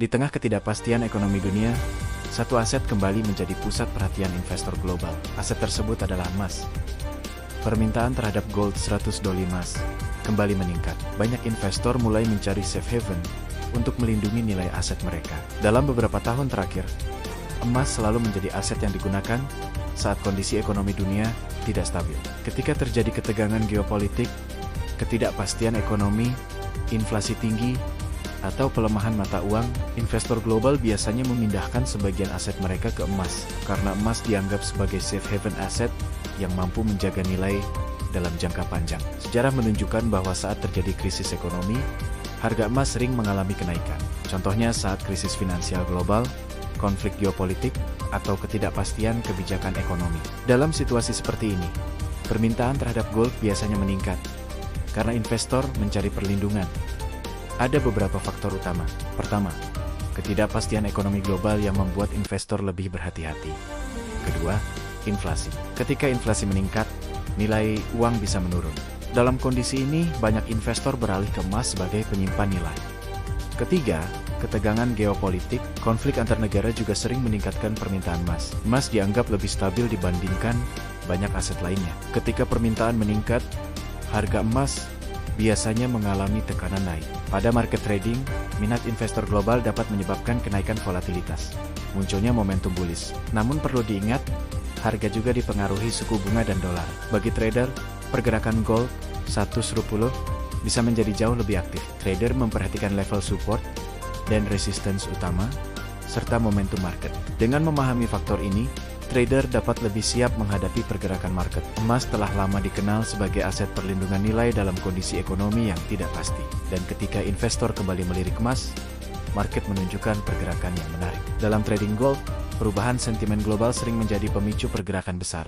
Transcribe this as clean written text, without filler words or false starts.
Di tengah ketidakpastian ekonomi dunia, satu aset kembali menjadi pusat perhatian investor global. Aset tersebut adalah emas. Permintaan terhadap gold 100 doli emas kembali meningkat. Banyak investor mulai mencari safe haven untuk melindungi nilai aset mereka. Dalam beberapa tahun terakhir, emas selalu menjadi aset yang digunakan saat kondisi ekonomi dunia tidak stabil. Ketika terjadi ketegangan geopolitik, ketidakpastian ekonomi, inflasi tinggi, atau pelemahan mata uang, investor global biasanya memindahkan sebagian aset mereka ke emas, karena emas dianggap sebagai safe haven aset yang mampu menjaga nilai dalam jangka panjang. Sejarah menunjukkan bahwa saat terjadi krisis ekonomi, harga emas sering mengalami kenaikan. Contohnya saat krisis finansial global, konflik geopolitik, atau ketidakpastian kebijakan ekonomi. Dalam situasi seperti ini, permintaan terhadap gold biasanya meningkat, karena investor mencari perlindungan. Ada beberapa faktor utama. Pertama, ketidakpastian ekonomi global yang membuat investor lebih berhati-hati. Kedua, inflasi. Ketika inflasi meningkat, nilai uang bisa menurun. Dalam kondisi ini, banyak investor beralih ke emas sebagai penyimpan nilai. Ketiga, ketegangan geopolitik, konflik antar negara juga sering meningkatkan permintaan emas. Emas dianggap lebih stabil dibandingkan banyak aset lainnya. Ketika permintaan meningkat, harga emas biasanya mengalami tekanan naik. Pada market trading, minat investor global dapat menyebabkan kenaikan volatilitas, munculnya momentum bullish. Namun perlu diingat, harga juga dipengaruhi suku bunga dan dolar. Bagi trader, pergerakan gold 110 bisa menjadi jauh lebih aktif. Trader memperhatikan level support dan resistance utama, serta momentum market. Dengan memahami faktor ini, trader dapat lebih siap menghadapi pergerakan market. Emas telah lama dikenal sebagai aset perlindungan nilai dalam kondisi ekonomi yang tidak pasti. Dan ketika investor kembali melirik emas, market menunjukkan pergerakan yang menarik. Dalam trading gold, perubahan sentimen global sering menjadi pemicu pergerakan besar.